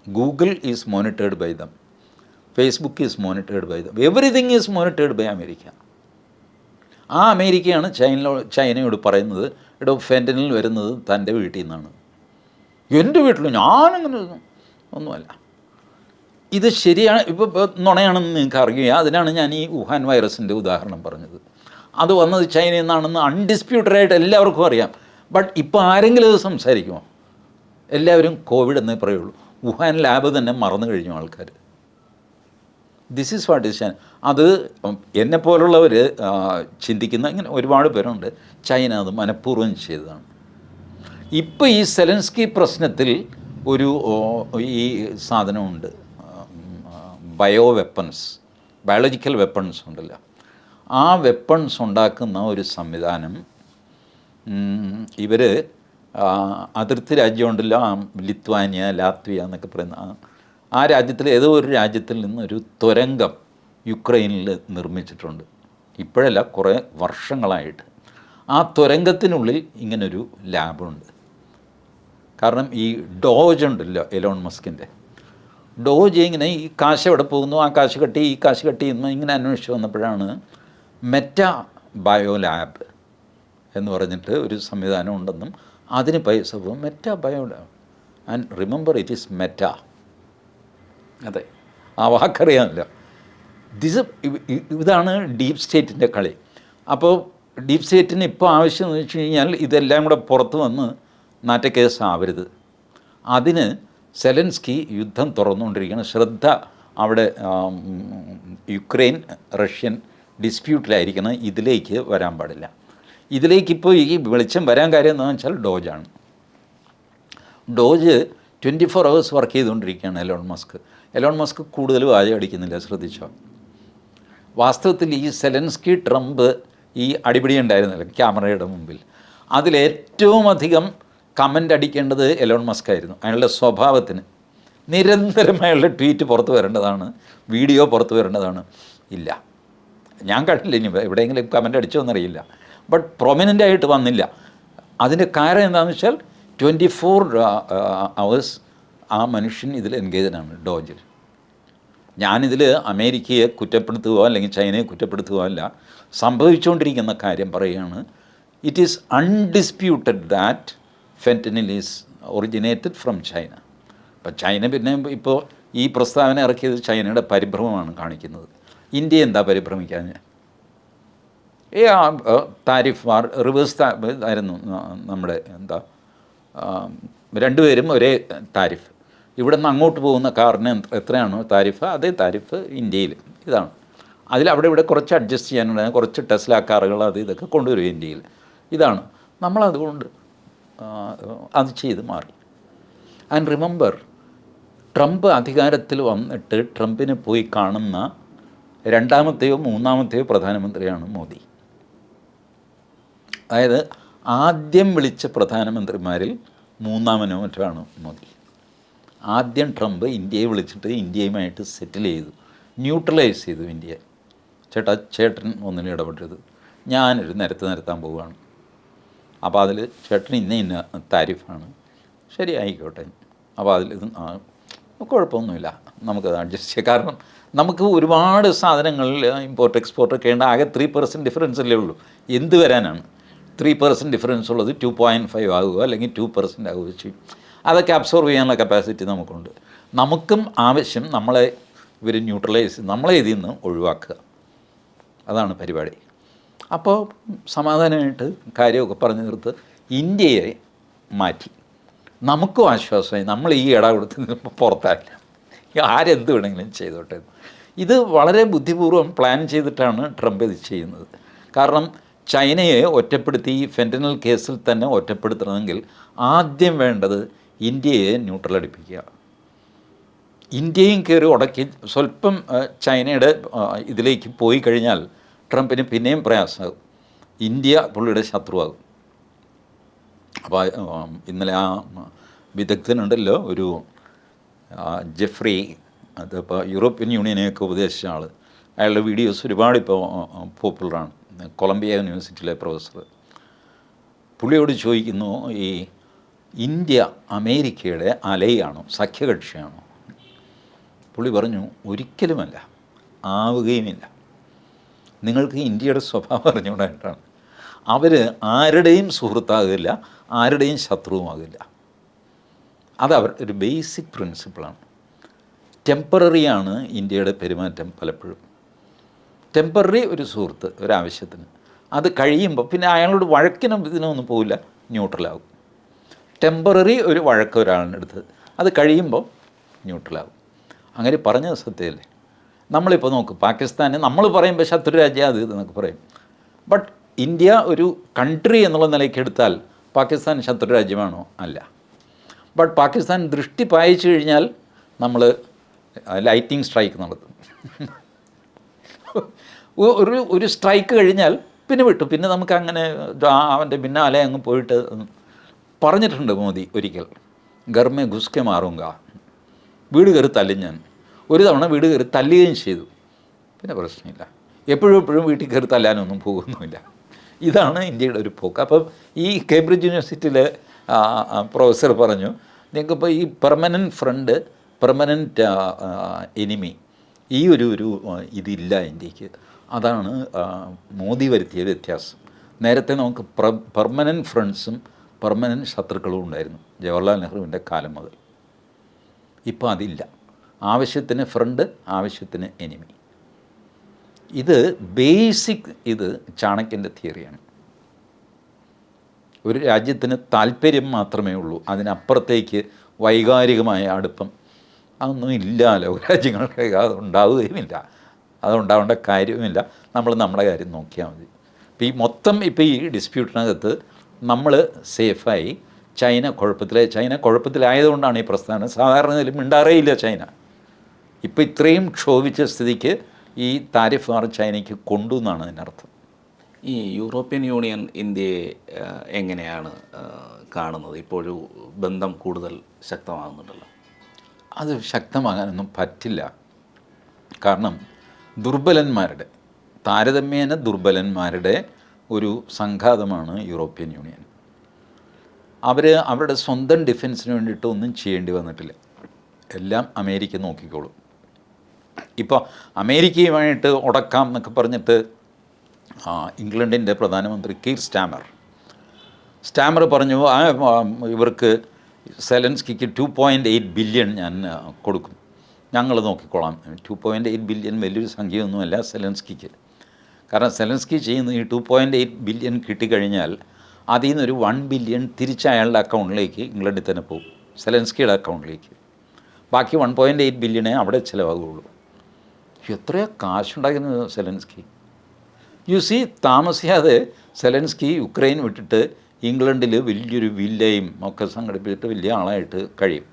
Google is monitored by them, Facebook is monitored by them, everything is monitored by America. ആ അമേരിക്കയാണ് ചൈനയോട് പറയുന്നത്, എടോ ഫെൻറ്റനിൽ വരുന്നത് തൻ്റെ വീട്ടിൽ നിന്നാണ്. എൻ്റെ വീട്ടിൽ ഞാനങ്ങനെ ഒന്നുമല്ല. ഇത് ശരിയാണ്, ഇപ്പോൾ നുണയാണെന്ന് നിങ്ങൾക്ക് അറിയുക. അതിനാണ് ഞാൻ ഈ വുഹാൻ വൈറസിൻ്റെ ഉദാഹരണം പറഞ്ഞത്. അത് വന്നത് ചൈനയിൽ നിന്നാണെന്ന് അൺഡിസ്പ്യൂട്ടഡായിട്ട് എല്ലാവർക്കും അറിയാം. ബട്ട് ഇപ്പോൾ ആരെങ്കിലും അത് സംസാരിക്കുമോ? എല്ലാവരും കോവിഡ് എന്നേ പറയുള്ളൂ. വുഹാൻ ലാബ് തന്നെ മറന്നു കഴിഞ്ഞു ആൾക്കാർ. This is what is China. അത് എന്നെപ്പോലുള്ളവർ ചിന്തിക്കുന്ന ഇങ്ങനെ ഒരുപാട് പേരുണ്ട്, ചൈന അത് മനഃപൂർവ്വം ചെയ്തതാണ്. ഇപ്പോൾ ഈ സെലൻസ്കി പ്രശ്നത്തിൽ ഈ സാധനമുണ്ട്, ബയോളജിക്കൽ വെപ്പൺസ് ഉണ്ടല്ലോ. ആ വെപ്പൺസ് ഉണ്ടാക്കുന്ന ഒരു സംവിധാനം ഇവർ അതിർത്തി രാജ്യമുണ്ടല്ലോ, ലിത്വാനിയ, ലാത്വിയ എന്നൊക്കെ പറയുന്ന ആ രാജ്യത്തിൽ ഏതോ ഒരു രാജ്യത്തിൽ നിന്നൊരു തുരങ്കം യുക്രൈനിൽ നിർമ്മിച്ചിട്ടുണ്ട്. ഇപ്പോഴല്ല, കുറേ വർഷങ്ങളായിട്ട്. ആ തുരങ്കത്തിനുള്ളിൽ ഇങ്ങനൊരു ലാബുണ്ട്. കാരണം ഈ ഡോജ് ഉണ്ടല്ലോ എലോൺ മസ്കിൻ്റെ, ഡോജ് ഇങ്ങനെ ഈ കാശ് എവിടെ പോകുന്നു, ആ കാശ് കട്ടി, ഈ കാശ് കട്ടി എന്ന് ഇങ്ങനെ അന്വേഷിച്ച് വന്നപ്പോഴാണ് മെറ്റാ ബയോ ലാബ് എന്ന് പറഞ്ഞിട്ട് ഒരു സംവിധാനം ഉണ്ടെന്നും അതിന് പൈസ പോകും. Meta bio lab. And remember it is meta. അതെ, ആ വാക്കറിയാമല്ലോ. ഇതാണ് ഡീപ്പ് സ്റ്റേറ്റിൻ്റെ കളി. അപ്പോൾ ഡീപ്പ് സ്റ്റേറ്റിന് ഇപ്പോൾ ആവശ്യം എന്ന് വെച്ച് കഴിഞ്ഞാൽ ഇതെല്ലാം കൂടെ പുറത്ത് വന്ന് നാറ്റക്കേസ് ആവരുത്. അതിന് സെലൻസ്കി യുദ്ധം തുറന്നുകൊണ്ടിരിക്കണം. ശ്രദ്ധ അവിടെ യുക്രൈൻ റഷ്യൻ ഡിസ്പ്യൂട്ടിലായിരിക്കണം. ഇതിലേക്ക് വരാൻ പാടില്ല. ഇതിലേക്കിപ്പോൾ ഈ വെളിച്ചം വരാൻ കാര്യം എന്താണെന്ന് വെച്ചാൽ ഡോജാണ്. ഡോജ് 24 hours വർക്ക് ചെയ്തുകൊണ്ടിരിക്കുകയാണ് എലോൺ മസ്ക് കൂടുതൽ വാചകം അടിക്കുന്നില്ല, ശ്രദ്ധിച്ചോ. വാസ്തവത്തിൽ ഈ സെലൻസ്കി ട്രംപ് ഈ അടിപിടി ഉണ്ടായിരുന്നില്ല ക്യാമറയുടെ മുമ്പിൽ, അതിലേറ്റവും അധികം കമൻ്റ് അടിക്കേണ്ടത് എലോൺ മസ്ക് ആയിരുന്നു. അയാളുടെ സ്വഭാവത്തിന് നിരന്തരം അയാളുടെ ട്വീറ്റ് പുറത്ത് വരേണ്ടതാണ്, വീഡിയോ പുറത്ത് വരേണ്ടതാണ്. ഇല്ല, ഞാൻ കണ്ടില്ല, ഇനി എവിടെയെങ്കിലും കമൻ്റ് അടിച്ചോ എന്നറിയില്ല. ബട്ട് പ്രൊമിനൻ്റായിട്ട് വന്നില്ല. അതിൻ്റെ കാരണം എന്താണെന്ന് വെച്ചാൽ 24 hours ആ മനുഷ്യൻ ഇതിൽ എൻഗേജാണ്, ഡോജിൽ. ഞാനിതിൽ അമേരിക്കയെ കുറ്റപ്പെടുത്തുകയോ അല്ലെങ്കിൽ ചൈനയെ കുറ്റപ്പെടുത്തുകയോ അല്ല, സംഭവിച്ചുകൊണ്ടിരിക്കുന്ന കാര്യം പറയുകയാണ്. It is undisputed that fentanyl is originated from China. ഇപ്പം ചൈന പിന്നെ ഇപ്പോൾ ഈ പ്രസ്താവന ഇറക്കിയത് ചൈനയുടെ പരിഭ്രമമാണ് കാണിക്കുന്നത്. ഇന്ത്യ എന്താ പരിഭ്രമിക്കാൻ? താരിഫ് റിവേഴ്സ് ആയിരുന്നു നമ്മുടെ എന്താ, രണ്ടുപേരും ഒരേ താരിഫ്. ഇവിടെ നിന്ന് അങ്ങോട്ട് പോകുന്ന കാറിന് എത്രയാണോ താരിഫ്, അതേ താരിഫ് ഇന്ത്യയിൽ. ഇതാണ് അവിടെ ഇവിടെ കുറച്ച് അഡ്ജസ്റ്റ് ചെയ്യാനുണ്ട്, കുറച്ച് ടെസ്ല കാറുകൾ അത് ഇതൊക്കെ കൊണ്ടുവരും ഇന്ത്യയിൽ. ഇതാണ് നമ്മളതുകൊണ്ട് അത് ചെയ്ത് മാറി. ആൻഡ് റിമെമ്പർ, ട്രംപ് അധികാരത്തിൽ വന്നിട്ട് ട്രംപിനെ പോയി കാണുന്ന രണ്ടാമത്തെയോ മൂന്നാമത്തെയോ പ്രധാനമന്ത്രിയാണ് മോദി. അതായത് ആദ്യം വിളിച്ച പ്രധാനമന്ത്രിമാരിൽ മൂന്നാമനോ മറ്റാണ് മോദി. ആദ്യം ട്രംപ് ഇന്ത്യയെ വിളിച്ചിട്ട് ഇന്ത്യയുമായിട്ട് സെറ്റിൽ ചെയ്തു, ന്യൂട്രലൈസ് ചെയ്തു ഇന്ത്യയെ. ചേട്ടൻ ഒന്നിനും ഇടപെട്ടത്, ഞാനൊരു നിരത്താൻ പോവുകയാണ്, അപ്പോൾ അതിൽ ചേട്ടൻ ഇന്ന താരിഫാണ്, ശരി ആയിക്കോട്ടെ, അപ്പോൾ അതിൽ കുഴപ്പമൊന്നുമില്ല, നമുക്കത് അഡ്ജസ്റ്റ് ചെയ്യാം. കാരണം നമുക്ക് ഒരുപാട് സാധനങ്ങളിൽ ഇമ്പോർട്ട് എക്സ്പോർട്ടൊക്കെ ഉണ്ട്, ആകെ 3% ഡിഫറൻസ് അല്ലേ ഉള്ളൂ. എന്ത് വരാനാണ് 3% ഡിഫറൻസ് ഉള്ളത്? 2.5 ആകുക അല്ലെങ്കിൽ 2% ആകുക ചെയ്യും. അതൊക്കെ അബ്സോർവ് ചെയ്യാനുള്ള കപ്പാസിറ്റി നമുക്കുണ്ട്. നമുക്കും ആവശ്യം നമ്മളെ ഇവർ ന്യൂട്രലൈസ്, നമ്മളെ ഇതിൽ നിന്ന് ഒഴിവാക്കുക, അതാണ് പരിപാടി. അപ്പോൾ സമാധാനമായിട്ട് കാര്യമൊക്കെ പറഞ്ഞു തീർത്ത് ഇന്ത്യയെ മാറ്റി നമുക്കും ആശ്വാസമായി. നമ്മൾ ഈ കൊടുത്ത് പുറത്തായില്ല, ആരെന്ത് വേണമെങ്കിലും ചെയ്തോട്ടെ. ഇത് വളരെ ബുദ്ധിപൂർവ്വം പ്ലാൻ ചെയ്തിട്ടാണ് ട്രംപ് ഇത് ചെയ്യുന്നത്. കാരണം ചൈനയെ ഒറ്റപ്പെടുത്തി, ഫെൻറ്റനൽ കേസിൽ തന്നെ ഒറ്റപ്പെടുത്തണമെങ്കിൽ ആദ്യം വേണ്ടത് ഇന്ത്യയെ ന്യൂട്രൽ അടിപ്പിക്കുക. ഇന്ത്യയും കയറി ഉടക്കി സ്വല്പം ചൈനയുടെ ഇതിലേക്ക് പോയി കഴിഞ്ഞാൽ ട്രംപിന് പിന്നെയും പ്രയാസമാകും, ഇന്ത്യ പുള്ളിയുടെ ശത്രുവാകും. അപ്പോൾ ഇന്നലെ ആ വിദഗ്ധനുണ്ടല്ലോ, ഒരു ജെഫ്രി, അതിപ്പോൾ യൂറോപ്യൻ യൂണിയനെയൊക്കെ ഉപദേശിച്ച ആൾ, അയാളുടെ വീഡിയോസ് ഒരുപാട് ഇപ്പോൾ പോപ്പുലറാണ്. കൊളംബിയ യൂണിവേഴ്സിറ്റിയിലെ പ്രൊഫസർ. പുള്ളിയോട് ചോദിക്കുന്നു, ഈ ഇന്ത്യ അമേരിക്കയുടെ അലയാണോ, സഖ്യകക്ഷിയാണോ? പുള്ളി പറഞ്ഞു, ഒരിക്കലുമല്ല, ആവുകയുമില്ല. നിങ്ങൾക്ക് ഇന്ത്യയുടെ സ്വഭാവം അറിഞ്ഞുകൊണ്ടായിട്ടാണ്. അവർ ആരുടെയും സുഹൃത്താകില്ല, ആരുടെയും ശത്രുവുമാകില്ല. അതവർ ഒരു ബേസിക് പ്രിൻസിപ്പിളാണ്. ടെമ്പററിയാണ് ഇന്ത്യയുടെ പെരുമാറ്റം പലപ്പോഴും. ടെമ്പററി ഒരു സുഹൃത്ത് ഒരാവശ്യത്തിന്, അത് കഴിയുമ്പോൾ പിന്നെ അയാളോട് വഴക്കിനും ഇതിനൊന്നും പോവില്ല, ന്യൂട്രലാകും. ടെമ്പററി ഒരു വഴക്ക് ഒരാളുടെ അടുത്ത്, അത് കഴിയുമ്പോൾ ന്യൂട്രലാകും. അങ്ങനെ പറഞ്ഞത് സത്യമല്ലേ? നമ്മളിപ്പോൾ നോക്ക്, പാകിസ്ഥാന് നമ്മൾ പറയുമ്പോൾ ശത്രു രാജ്യം അത് എന്നൊക്കെ പറയും. ബട്ട് ഇന്ത്യ ഒരു കൺട്രി എന്നുള്ള നിലയ്ക്ക് എടുത്താൽ പാകിസ്ഥാൻ ശത്രു രാജ്യമാണോ? അല്ല. ബട്ട് പാകിസ്ഥാൻ ദൃഷ്ടി പായിച്ചു കഴിഞ്ഞാൽ നമ്മൾ ലൈറ്റിംഗ് സ്ട്രൈക്ക് നടത്തും. ഒരു സ്ട്രൈക്ക് കഴിഞ്ഞാൽ പിന്നെ വിട്ടു, പിന്നെ നമുക്ക് അങ്ങനെ അവൻ്റെ പിന്നാലെ അങ്ങ് പോയിട്ട് പറഞ്ഞിട്ടുണ്ട് മോദി ഒരിക്കൽ, ഗർമേ ഘുസ്കെ മാറുങ്ക, വീട് കയറി തല്ലും ഞാൻ. ഒരു തവണ വീട് കയറി തല്ലുകയും ചെയ്തു, പിന്നെ പ്രശ്നമില്ല. എപ്പോഴും വീട്ടിൽ കയറി തല്ലാനൊന്നും പോകുന്നുമില്ല. ഇതാണ് ഇന്ത്യയുടെ ഒരു പോക്ക്. അപ്പം ഈ കേംബ്രിഡ്ജ് യൂണിവേഴ്സിറ്റിയിലെ പ്രൊഫസർ പറഞ്ഞു, നിങ്ങൾക്കിപ്പോൾ ഈ പെർമനൻറ്റ് ഫ്രണ്ട്, പെർമനൻറ്റ് എനിമി, ഈ ഒരു ഇതില്ല ഇന്ത്യക്ക്. അതാണ് മോദി വരുത്തിയ വ്യത്യാസം. നേരത്തെ നമുക്ക് പെർമനൻറ്റ് ഫ്രണ്ട്സും പെർമനൻറ്റ് ശത്രുക്കളും ഉണ്ടായിരുന്നു ജവഹർലാൽ നെഹ്റുവിൻ്റെ കാലം മുതൽ. ഇപ്പോൾ അതില്ല. ആവശ്യത്തിന് ഫ്രണ്ട്, ആവശ്യത്തിന് എനിമി. ഇത് ബേസിക്, ഇത് ചാണക്യൻ്റെ തിയറിയാണ്. ഒരു രാജ്യത്തിന് താല്പര്യം മാത്രമേ ഉള്ളൂ, അതിനപ്പുറത്തേക്ക് വൈകാരികമായ അടുപ്പം അതൊന്നും ഇല്ല. ലോകരാജ്യങ്ങൾക്ക് അതുണ്ടാവുകയുമില്ല, അതുണ്ടാവേണ്ട കാര്യവുമില്ല. നമ്മൾ നമ്മുടെ കാര്യം നോക്കിയാൽ മതി. ഇപ്പോൾ ഈ ഡിസ്പ്യൂട്ടിനകത്ത് നമ്മൾ സേഫായി, ചൈന കുഴപ്പത്തിലായതുകൊണ്ടാണ് ഈ പ്രസ്ഥാനം. സാധാരണ നിലയിൽ മിണ്ടാറേയില്ല ചൈന. ഇപ്പോൾ ഇത്രയും ക്ഷോഭിച്ച സ്ഥിതിക്ക് ഈ താരിഫ് ചൈനയ്ക്ക് കൊണ്ടു എന്നാണ് അതിനർത്ഥം. ഈ യൂറോപ്യൻ യൂണിയൻ ഇന്ത്യയെ എങ്ങനെയാണ് കാണുന്നത്? ഇപ്പോഴൊരു ബന്ധം കൂടുതൽ ശക്തമാകുന്നുണ്ടല്ലോ. അത് ശക്തമാകാനൊന്നും പറ്റില്ല. കാരണം താരതമ്യേന ദുർബലന്മാരുടെ ഒരു സംഘാതമാണ് യൂറോപ്യൻ യൂണിയൻ. അവരുടെ സ്വന്തം ഡിഫൻസിന് വേണ്ടിയിട്ട് ഒന്നും ചെയ്യേണ്ടി വന്നിട്ടില്ല. എല്ലാം അമേരിക്ക നോക്കിക്കോളും. ഇപ്പോൾ അമേരിക്കയുമായിട്ട് ഉടക്കാം എന്നൊക്കെ പറഞ്ഞിട്ട് ഇംഗ്ലണ്ടിൻ്റെ പ്രധാനമന്ത്രി കീർ സ്റ്റാമർ സ്റ്റാമർ പറഞ്ഞു ഇവർക്ക് സെലൻസ്കിക്ക് 2.8 ബില്യൺ ഞാൻ കൊടുക്കും, ഞങ്ങൾ നോക്കിക്കോളാം. 2.8 ബില്യൺ വലിയൊരു സംഖ്യയൊന്നുമല്ല സെലൻസ്കിക്ക്. കാരണം സെലൻസ്കി ചെയ്യുന്ന ഈ 2.8 ബില്യൺ കിട്ടിക്കഴിഞ്ഞാൽ അതിൽ നിന്നൊരു 1 ബില്യൺ തിരിച്ച് അയാളുടെ അക്കൗണ്ടിലേക്ക് ഇംഗ്ലണ്ടിൽ തന്നെ പോകും, സെലൻസ്കിയുടെ അക്കൗണ്ടിലേക്ക്. ബാക്കി 1.8 ബില്യണേ അവിടെ ചിലവാകുള്ളൂ. എത്രയാ കാശുണ്ടാക്കുന്നത് സെലൻസ്കി. യു സി, താമസിയാതെ സെലൻസ്കി യുക്രൈൻ വിട്ടിട്ട് ഇംഗ്ലണ്ടിൽ വലിയൊരു വില്ലയും ഒക്കെ സംഘടിപ്പിച്ചിട്ട് വലിയ ആളായിട്ട് കഴിയും.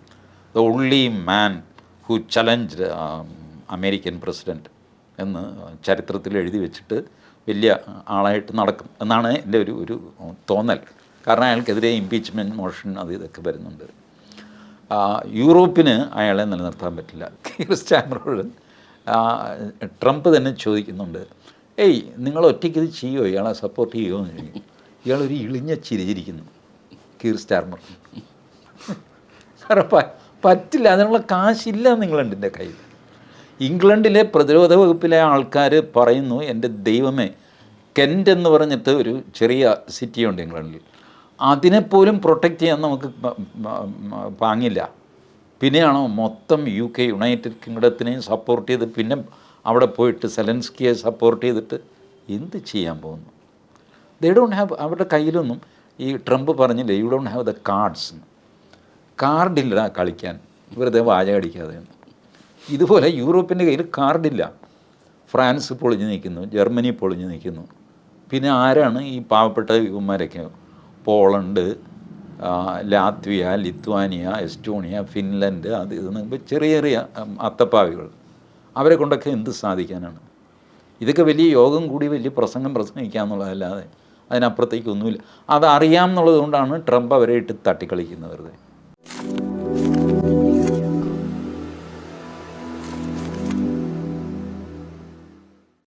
The only man who challenge American president എന്ന് ചരിത്രത്തിൽ എഴുതി വെച്ചിട്ട് വലിയ ആളായിട്ട് നടക്കും എന്നാണ് എൻ്റെ ഒരു തോന്നൽ. കാരണം അയാൾക്കെതിരെ ഇംപീച്ച്മെൻറ്റ് മോഷൻ അത് ഇതൊക്കെ വരുന്നുണ്ട്. യൂറോപ്പിന് അയാളെ നിലനിർത്താൻ പറ്റില്ല. കീർ സ്റ്റാമറോട് ട്രംപ് തന്നെ ചോദിക്കുന്നുണ്ട്, ഏയ് നിങ്ങൾ ഒറ്റയ്ക്ക് ഇത് ചെയ്യുമോ, ഇയാളെ സപ്പോർട്ട് ചെയ്യുമോ എന്ന് ചോദിക്കും. ഇയാളൊരു ഇളിഞ്ഞ ചിരിച്ചിരിക്കുന്നു കീർ സ്റ്റാർമർ. കാരണം പറ്റില്ല, അതിനുള്ള കാശില്ല ഇംഗ്ലണ്ടിൻ്റെ കയ്യിൽ. ഇംഗ്ലണ്ടിലെ പ്രതിരോധ വകുപ്പിലെ ആൾക്കാർ പറയുന്നു, എൻ്റെ ദൈവമേ, കെൻറ്റ് എന്ന് പറഞ്ഞിട്ട് ഒരു ചെറിയ സിറ്റിയുണ്ട് ഇംഗ്ലണ്ടിൽ, അതിനെപ്പോലും പ്രൊട്ടക്റ്റ് ചെയ്യാൻ നമുക്ക് പാങ്ങില്ല. പിന്നെയാണോ മൊത്തം UK യുണൈറ്റഡ് കിങ്ഡത്തിനെയും സപ്പോർട്ട് ചെയ്ത് പിന്നെ അവിടെ പോയിട്ട് സെലൻസ്കിയെ സപ്പോർട്ട് ചെയ്തിട്ട് എന്ത് ചെയ്യാൻ പോകുന്നു? ദേ ഡോണ്ട് ഹാവ്, അവരുടെ കയ്യിലൊന്നും ഈ ട്രംപ് പറഞ്ഞില്ലേ, you don't have the cards. കാർഡില്ല കളിക്കാൻ, വെറുതെ വാചകടിക്കാതെ. ഇതുപോലെ യൂറോപ്പിൻ്റെ കയ്യിൽ കാർഡില്ല. ഫ്രാൻസ് പൊളിഞ്ഞ് നിൽക്കുന്നു, ജർമ്മനി പൊളിഞ്ഞ് നിൽക്കുന്നു. പിന്നെ ആരാണ് ഈ പാവപ്പെട്ട യുവന്മാരൊക്കെ? Poland, Latvia, Lithuania, Estonia, Finland, അത് ഇത് ചെറിയ ചെറിയ അത്തപ്പാവികൾ. അവരെ കൊണ്ടൊക്കെ എന്ത് സാധിക്കാനാണ്? ഇതൊക്കെ വലിയ യോഗം കൂടി വലിയ പ്രസംഗിക്കുക എന്നുള്ളതല്ലാതെ അതിനപ്പുറത്തേക്കൊന്നുമില്ല. അതറിയാം എന്നുള്ളത് കൊണ്ടാണ് ട്രംപ് അവരെ ഇട്ട് തട്ടിക്കളിക്കുന്നത് വെറുതെ.